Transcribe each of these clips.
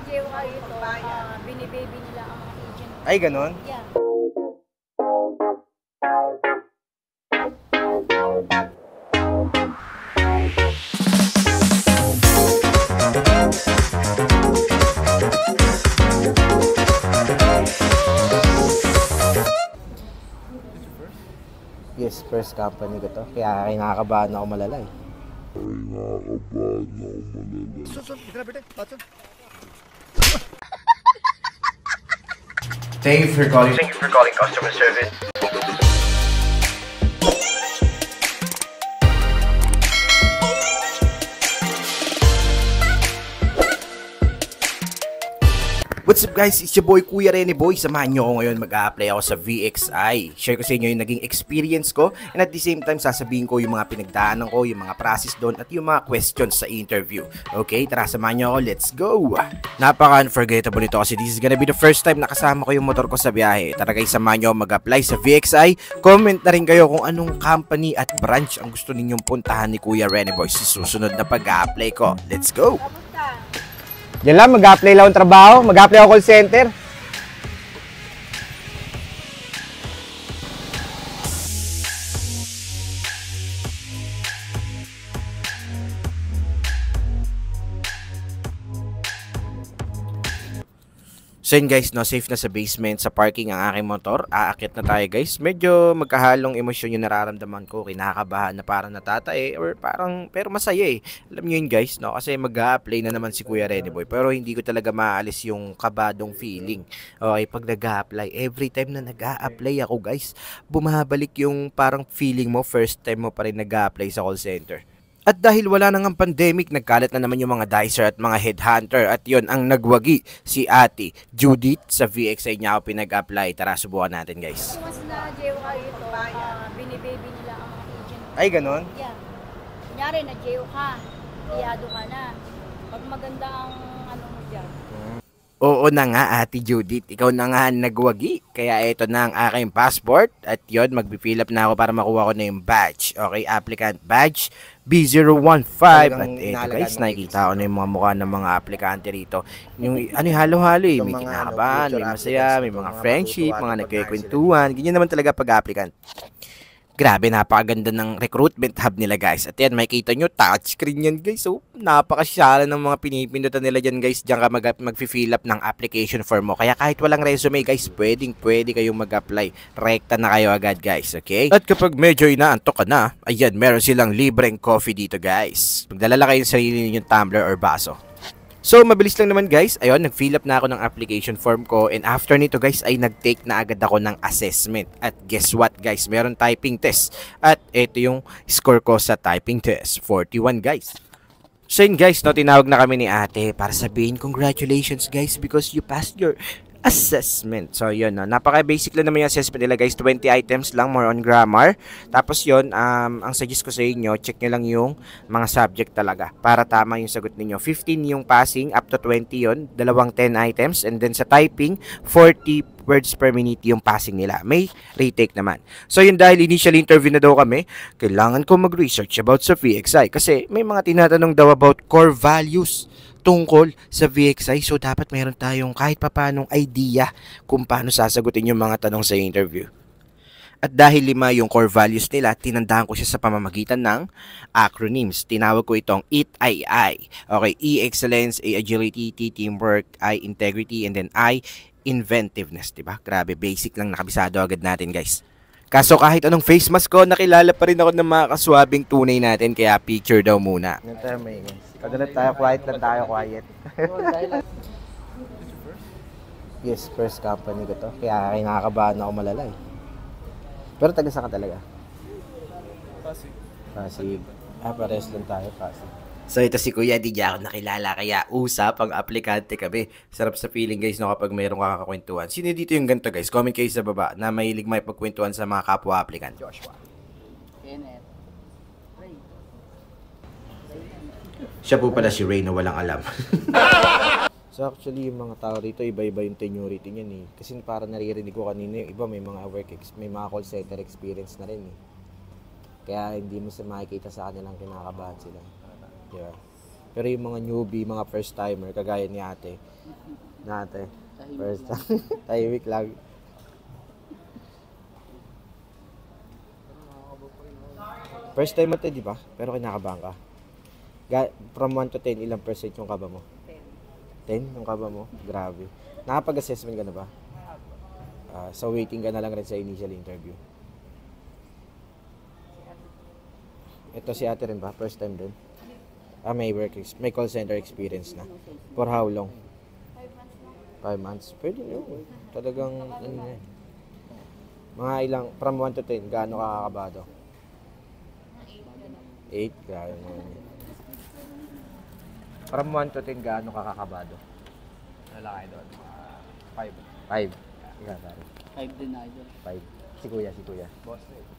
na-jail kayo ito, binibaby nila ang mga agent. Ay, ganon? Yeah. Yes, first company ko to. Kaya kinakabahan ako malala eh. Thank you for calling. Thank you for calling customer service. What's up guys? It's your boy Kuya Rene Boy. Samahan nyo ako ngayon, mag-a-apply ako sa VXI. Share ko sa inyo yung naging experience ko, and at the same time sasabihin ko yung mga pinagdaanan ko, yung mga process doon, at yung mga questions sa interview. Okay, tara samahan nyo ako, let's go! Napaka-unforgettable ito kasi this is gonna be the first time na kasama ko yung motor ko sa biyahe. Tara guys, samahan nyo mag-apply sa VXI. Comment na rin kayo kung anong company at branch ang gusto ninyong puntahan ni Kuya Rene Boy sa susunod na pag-a-apply ko. Let's go! Yan lang, mag-apply lang ang trabaho, mag-apply ako call center. So yun guys, no, safe na sa basement, sa parking ang aking motor. Aakyat na tayo guys. Medyo magkahalong emosyon yung nararamdaman ko. Kinakabahan na parang natatae or parang pero masaya eh. Alam niyo yun guys, no, kasi mag-a-apply na naman si Kuya Rene Boy. Pero hindi ko talaga maalis yung kabadong feeling. Okay, pag nag-a-apply, every time na nag-a-apply ako guys, bumabalik yung parang feeling mo first time mo pa rin nag-a-apply sa call center. At dahil wala nang ang pandemic, nagkalat na naman yung mga dicer at mga headhunter at yon ang nagwagi si Ate Judith sa VXI niya ako pinag-apply. Tara, subukan natin guys. Once na-jail kayo ito, binibaby nila ang mga agent. Ay, ganon? Yeah. Kunyari, na-jail ka, iyado ka na. Pag maganda ang ano mo dyan. Oo na nga Ate Judith, ikaw na nga nagwagi. Kaya ito na ang aking passport at yon mag-fill up na ako para makuha ko na yung badge. Okay, applicant badge B015. At ito guys, nakikita ko na yung mga mukha ng mga aplikante rito. Yung ano, halo-halo eh. May kinakabahan, may masaya, may mga friendship, mga nagkikwentuhan. Ganyan naman talaga pag-applicant. Grabe, napakaganda ng recruitment hub nila guys. At yan, makikita nyo, touchscreen yan guys. So, napakasyala ng mga pinipindutan nila dyan guys. Diyan ka mag-fill up ng application form mo. Kaya kahit walang resume guys, pwede kayong mag-apply. Rekta na kayo agad guys, okay? At kapag medyo inaantok ka na, ayan, meron silang libreng coffee dito guys. Magdala lang kayo sa sarili ninyong tumbler or baso. So, mabilis lang naman guys. Ayun, nag-fill up na ako ng application form ko. And after nito guys, ay nag-take na agad ako ng assessment. At guess what guys? Meron typing test. At ito yung score ko sa typing test. 41 guys. So yun guys, no, tinawag na kami ni ate para sabihin, congratulations guys because you passed your assessment. So yun, no, napaka-basic lang naman yung assessment nila guys. 20 items lang, more on grammar. Tapos yun, ang suggest ko sa inyo, check nyo lang yung mga subject talaga para tama yung sagot ninyo. 15 yung passing, up to 20 yun. Dalawang 10 items. And then sa typing, 40 words per minute yung passing nila. May retake naman. So yun, dahil initial interview na daw kami, kailangan ko mag-research about sa VXI kasi may mga tinatanong daw about core values tungkol sa VXI. So, dapat mayroon tayong kahit papanong idea kung paano sasagutin yung mga tanong sa interview. At dahil 5 yung core values nila, tinandaan ko siya sa pamamagitan ng acronyms. Tinawag ko itong EAT-II. Okay, E, excellence, A, agility, T, teamwork, I, integrity, and then I, inventiveness. Diba? Grabe, basic lang, nakabisado agad natin guys. Kaso kahit anong face mask ko, nakilala pa rin ako ng mga kaswabing tunay natin, kaya picture daw muna. Yan tayo may guys. Kadalat tayo, quiet lang tayo, quiet. Yes, first company ko to. Kaya kinakabahan ako malala eh. Pero taga saan ka talaga? Pasig. Pasig. Pares lang tayo, Pasig. So ito si Kuya, di niya ako nakilala, kaya usap ang aplikante kami. Sarap sa feeling guys, no, kapag mayroong kakakwentuhan. Sino dito yung ganito guys? Comment kayo sa baba na mahilig may pagkwentuhan sa mga kapwa applicant. Joshua. Kenneth. Siya po pala si Ray na walang alam. So actually yung mga tao rito, iba-iba yung tenuity niyan eh. Kasi para naririnig ko kanina yung iba may mga may mga call center experience na rin eh. Kaya hindi mo sa makikita sa kanilang kinakabahan sila. Diba? Pero yung mga newbie, mga first timer, kagaya ni ate, Nate. First time. Tahimik lang. First time mo 'to, di ba? Pero kinakabahan ka. From 1 to 10, ilang percent yung kaba mo? 10 yung kaba mo? Grabe. Nakapag-assessment ka na ba? So waiting ka na lang rin sa initial interview. Ito si ate rin ba? First time din? May call center experience na. For how long? 5 months. Pwede yun. Talagang, mga ilang, from 1 to 10, gaano kakakabado? 8? Grabe mo yun. From 1 to 10, gaano kakakabado? Wala kayo doon. 5. 5. Ikaw, pare. 5 din idol. 5. Si kuya. Boss rate.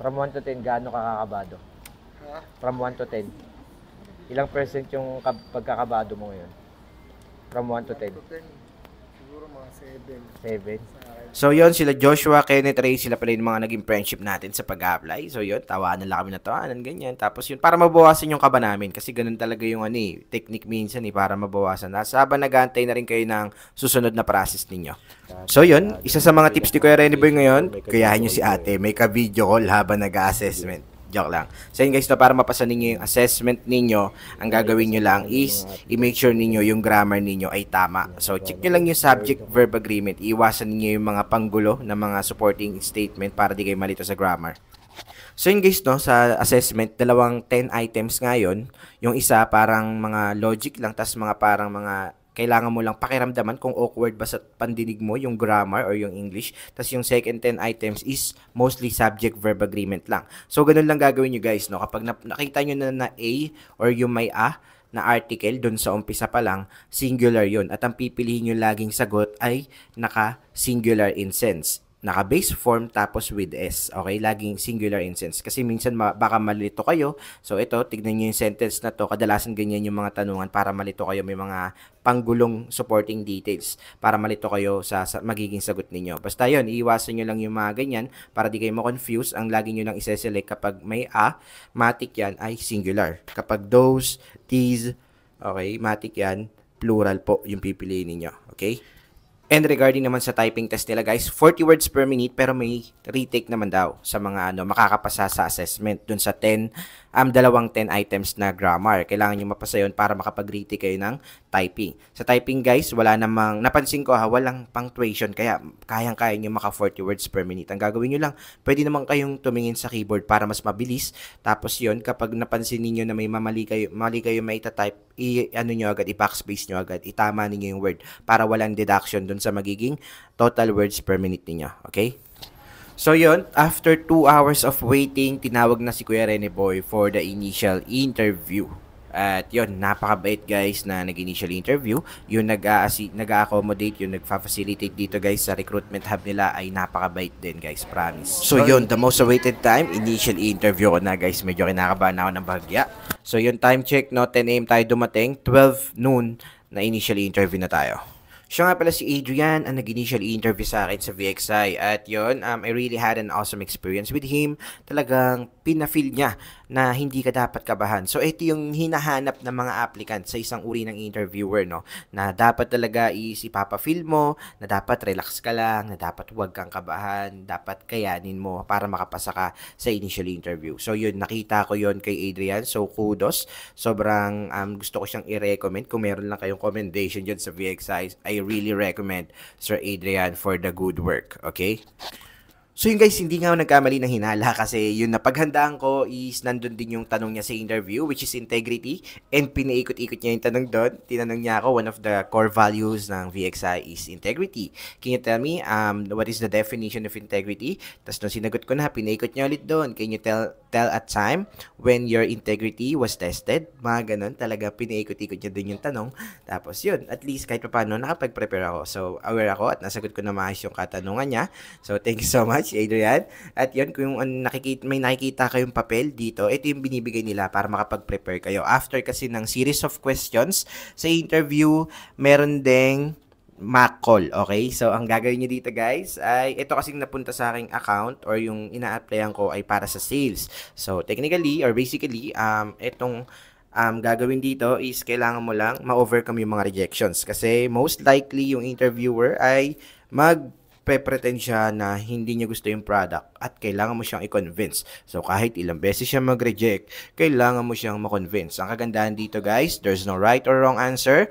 From 1 to 10, gaano kakakabado? From 1 to 10. Ilang percent yung pagkakabado mo ngayon? From 1 to 10. Siguro mga 7. 7. So yon sila Joshua, Kenneth, Ray, sila pala yung mga naging friendship natin sa pag-apply. So yon tawanan lang kami na tawanan, ganyan. Tapos yun, para mabawasan yung kaba namin. Kasi ganun talaga yung technique minsan para mabawasan. Habang nag-aantay na rin kayo ng susunod na process ninyo. So yun, isa sa mga tips ni Kuya Renny Boy ngayon, kayahin nyo si ate, may ka-video call habang nag-assessment. Joke lang. So yun guys, para mapasa ninyo yung assessment ninyo, ang gagawin nyo lang is i-make sure ninyo yung grammar ninyo ay tama. So check nyo lang yung subject-verb agreement. Iwasan ninyo yung mga panggulo na mga supporting statement para di kayo malito sa grammar. So yun guys, no, sa assessment, dalawang 10 items ngayon. Yung isa parang mga logic lang, tas mga parang mga kailangan mo lang pakiramdaman kung awkward ba sa pandinig mo yung grammar or yung English. Tapos yung second 10 items is mostly subject-verb agreement lang. So, ganun lang gagawin nyo guys, no? Kapag nakita nyo na A or yung may a na article dun sa umpisa pa lang, singular yun. At ang pipiliin nyo laging sagot ay naka-singular in sense. Naka-base form tapos with S. Okay? Laging singular in sense. Kasi minsan baka malito kayo. So ito, tignan nyo yung sentence na to. Kadalasan ganyan yung mga tanungan para malito kayo. May mga panggulong supporting details para malito kayo sa magiging sagot ninyo. Basta yun, iiwasan nyo lang yung mga ganyan para di kayo ma-confuse. Ang lagi nyo lang isa-select kapag may a, matic yan ay singular. Kapag those, these, okay, matic yan, plural po yung pipiliin ninyo. Okay? And regarding naman sa typing test nila guys, 40 words per minute pero may retake naman daw sa mga makakapasa sa assessment dun sa 10 dalawang 10 items na grammar. Kailangan nyo mapasa yun para makapag-retake kayo ng typing. Sa typing guys, wala namang, napansin ko walang punctuation kaya kayang-kaya nyo maka 40 words per minute. Ang gagawin nyo lang, pwede naman kayong tumingin sa keyboard para mas mabilis. Tapos yun, kapag napansin niyo na may mali kayo maita-type, nyo agad, i-backspace nyo agad, itama ninyo yung word para walang deduction dun sa magiging total words per minute ninyo. Okay? So yun, after 2 hours of waiting, tinawag na si Kuya Renny Boy for the initial interview. At yun, napakabait guys na nag-initial interview. Yung nag-accommodate, yung nag-facilitate dito guys sa recruitment hub nila ay napakabait din guys, promise. So yun, the most awaited time, initial interview ko na guys. Medyo kinakabahan ako ng bahagya. So yun, time check, no, 10 AM tayo dumating, 12 noon na initial interview na tayo. Siya nga pala si Adrian ang nag-initially interview sa akin sa VXI. At yun, I really had an awesome experience with him. Talagang pinafeel niya na hindi ka dapat kabahan. So ito yung hinahanap ng mga applicant sa isang uri ng interviewer, no? Na dapat talaga ipapafeel mo, na dapat relax ka lang, na dapat huwag kang kabahan, dapat kayanin mo para makapasa ka sa initial interview. So yun, nakita ko yun kay Adrian. So kudos. Sobrang gusto ko siyang i-recommend. Kung meron lang kayong commendation dyan sa VXI, I really recommend Sir Adrian for the good work. Okay? So yun guys, hindi nga ako nagkamali ng hinala kasi yun napaghandaan ko is nandun din yung tanong niya sa interview which is integrity and pinaikot-ikot niya yung tanong doon. Tinanong niya ako, one of the core values ng VXI is integrity. Can you tell me what is the definition of integrity? Tapos nung sinagot ko na, pinaikot niya ulit doon. Can you tell a time when your integrity was tested? Mga ganun, talaga pinaikot-ikot niya doon yung tanong. Tapos yun, at least kahit pa paano nakapag-prepare ako. So aware ako at nasagot ko na maayos yung katanungan niya. So thank you so much Adrian. At yun, kung may nakikita kayong papel dito, ito yung binibigay nila para makapag-prepare kayo. After kasi ng series of questions sa interview, meron ding mock call, okay? So, ang gagawin nyo dito guys, ay ito kasing napunta sa aking account or yung ina-applyan ko ay para sa sales. So, technically or basically, itong gagawin dito is kailangan mo lang ma-overcome yung mga rejections. Kasi most likely yung interviewer ay magpe-pretend siya na hindi niya gusto yung product at kailangan mo siyang i-convince. So kahit ilang beses siya mag-reject, kailangan mo siyang ma-convince. Ang kagandahan dito guys, there's no right or wrong answer.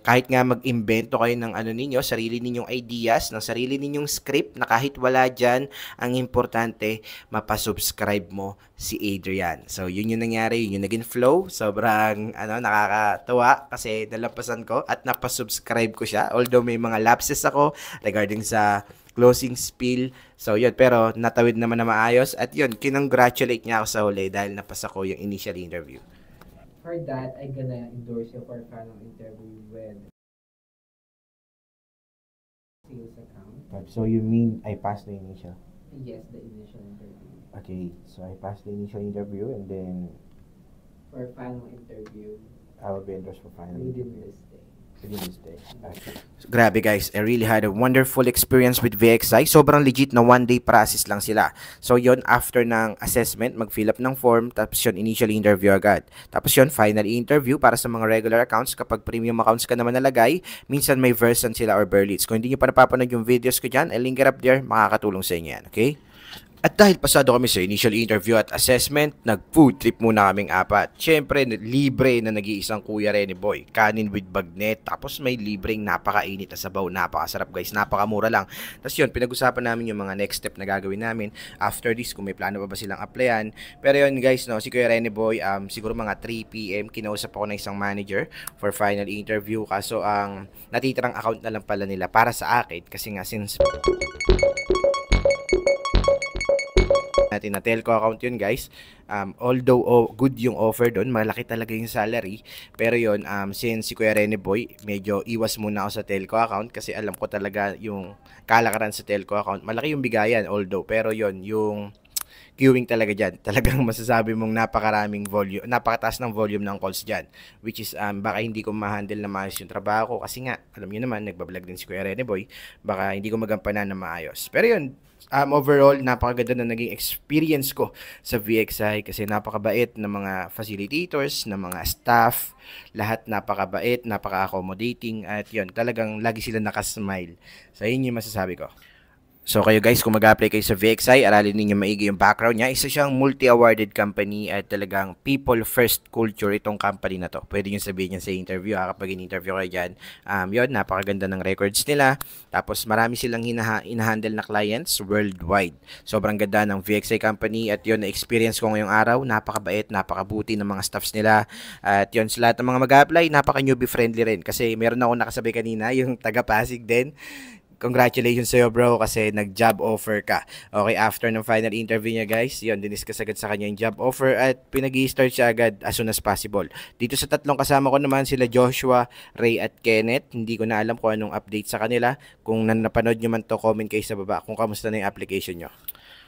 Kahit nga mag-invento kayo ng sarili ninyong ideas, ng sarili ninyong script na kahit wala dyan, ang importante, mapasubscribe mo si Adrian. So, yun yung nangyari, yun yung naging flow. Sobrang, nakakatawa kasi nalampasan ko at napasubscribe ko siya. Although may mga lapses ako regarding sa closing spiel. So, yun. Pero, natawid naman na maayos. At yun, kinongratulate niya ako sa huli dahil napasa ko yung initial interview. For that, I'm gonna endorse you for final interview with sales account. So, you mean I passed the initial? Yes, the initial interview. Okay, so I passed the initial interview and then For final interview, I will be endorsed for final within interview. this day. Okay. Grabe guys, I really had a wonderful experience with VXI. Sobrang legit na one-day process lang sila. So yon, after ng assessment, mag-fill up ng form, tapos yun, initial interview agad. Tapos yun, final interview para sa mga regular accounts. Kapag premium accounts ka naman nalagay, minsan may version sila or Berlitz. Kung hindi nyo pa napapanood yung videos ko dyan, I'll link it up there, makakatulong sa inyo yan, okay? At dahil pasado kami sa initial interview at assessment, nag-food trip muna kaming apat. Siyempre, libre na nag-iisang Kuya Rene Boy. Kanin with bagnet. Tapos may libreng napakainit na sabaw. Napakasarap guys. Napakamura lang. Tapos yun, pinag-usapan namin yung mga next step na gagawin namin. After this, kung may plano pa ba silang applyan. Pero yun guys, no, si Kuya Rene Boy, siguro mga 3 PM, kinausap ako ng isang manager for final interview. Kaso ang natitirang account na lang pala nila para sa akin. Kasi nga since natin na telco account yun guys, although good yung offer doon, malaki talaga yung salary, pero yun, since si Kuya Rene Boy, medyo iwas muna ako sa telco account kasi alam ko talaga yung kalakaran sa telco account, malaki yung bigayan although, pero yun, yung queuing talaga dyan, talagang masasabi mong napakaraming volume, napakataas ng volume ng calls dyan, which is baka hindi ko ma-handle na maayos yung trabaho ko kasi nga, alam nyo naman, nagbablog din si Kuya Rene Boy, baka hindi ko magampanan na maayos, pero yun, overall, napakaganda na naging experience ko sa VXI kasi napakabait ng mga facilitators, ng mga staff, lahat napakabait, napaka-accommodating at yun, talagang lagi sila nakasmile. So, yun yung masasabi ko. So kayo guys, kung mag-apply kayo sa VXI, aralin ninyo maigi yung background niya. Isa siyang multi-awarded company at talagang people first culture itong company na to. Pwede nyo sabihin yan sa interview kapag in-interview kayo dyan. Yun, napakaganda ng records nila. Tapos marami silang hinahandle na clients worldwide. Sobrang ganda ng VXI company at yun, na-experience ko ngayong araw. Napakabait, napakabuti ng mga staffs nila. At yun, sa lahat ng mga mag-apply, napaka-newbie friendly rin. Kasi meron ako nakasabay kanina, yung taga-Pasig din. Congratulations sa'yo bro kasi nag-job offer ka. Okay, after ng final interview niya guys, yun, diniscuss agad sa kanya yung job offer at pinag-i-start siya agad as soon as possible. Dito sa tatlong kasama ko naman sila Joshua, Ray at Kenneth. Hindi ko na alam kung anong update sa kanila. Kung napanood nyo man to, comment kayo sa baba kung kamusta na yung application nyo.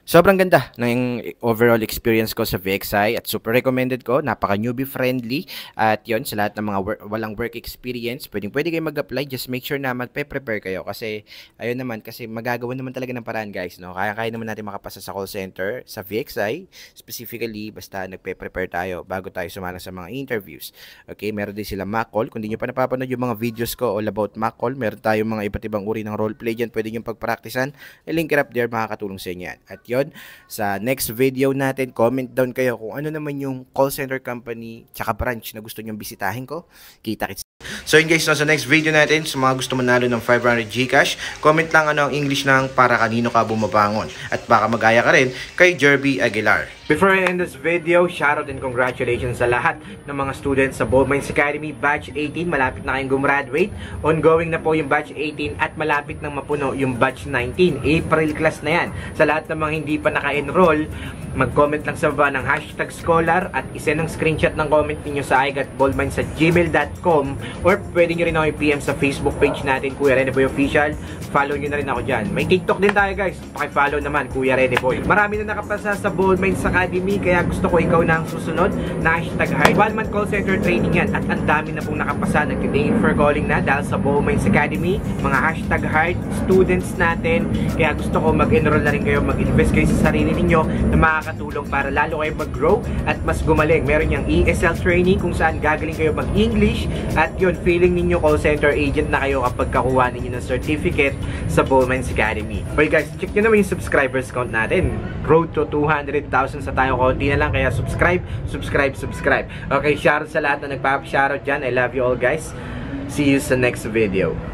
Sobrang ganda ng overall experience ko sa VXI at super recommended ko, napaka newbie friendly at yon sa lahat ng mga walang work experience, pwede kayo mag-apply, just make sure na magpe-prepare kayo kasi ayun naman, kasi magagawa naman talaga ng paraan guys, no? Kaya naman natin makapasa sa call center sa VXI, specifically basta nagpe-prepare tayo bago tayo sumala sa mga interviews. Okay, meron din sila mock call, kung di nyo pa napapanood yung mga videos ko all about mock call, meron tayong mga iba't ibang uri ng roleplay dyan, pwede nyo pagpraktisan, link it up there, makakatulong sa inyo yan. At sa next video natin, comment down kayo kung ano naman yung call center company tsaka branch na gusto nyong bisitahin ko. Kita-kits. So yun guys, so sa next video natin, sa mga gusto manalo ng 500 Gcash, comment lang ano ang English ng para kanino ka bumabangon. At baka magaya ka rin kay Jerby Aguilar. Before I end this video, shoutout and congratulations sa lahat ng mga students sa Bold Minds Academy Batch 18. Malapit na kayong gumraduate. Ongoing na po yung Batch 18 at malapit nang mapuno yung Batch 19. April class na yan. Sa lahat ng mga hindi pa naka-enroll, mag-comment lang sa baba ng #scholar at isend ng screenshot ng comment niyo sa igatboldminds@gmail.com or pwede nyo rin ako i-PM sa Facebook page natin, Kuya Rene Boy Official. Follow nyo na rin ako dyan. May TikTok din tayo guys. Paki-follow naman, Kuya Rene Boy. Marami na nakapasa sa Bold Minds Academy, kaya gusto ko ikaw na ang susunod na #Heart. 1-month call center training yan at ang dami na pong nakapasa. Nag-thank you for calling na dahil sa Bowmines Academy, mga #Heart students natin. Kaya gusto ko mag-enroll na rin kayo, mag-invest kayo sa sarili ninyo na makakatulong para lalo kayo mag-grow at mas gumaling. Meron yung ESL training kung saan gagaling kayo mag-English at yun, feeling ninyo call center agent na kayo kapag kakuha ninyo ng certificate sa Bowmines Academy. Okay guys, check nyo naman yung subscribers count natin. Road to 200,000 sa tayo, konti na lang, kaya subscribe. Okay, shoutout sa lahat na nagpap-shoutout dyan. I love you all guys. See you sa next video.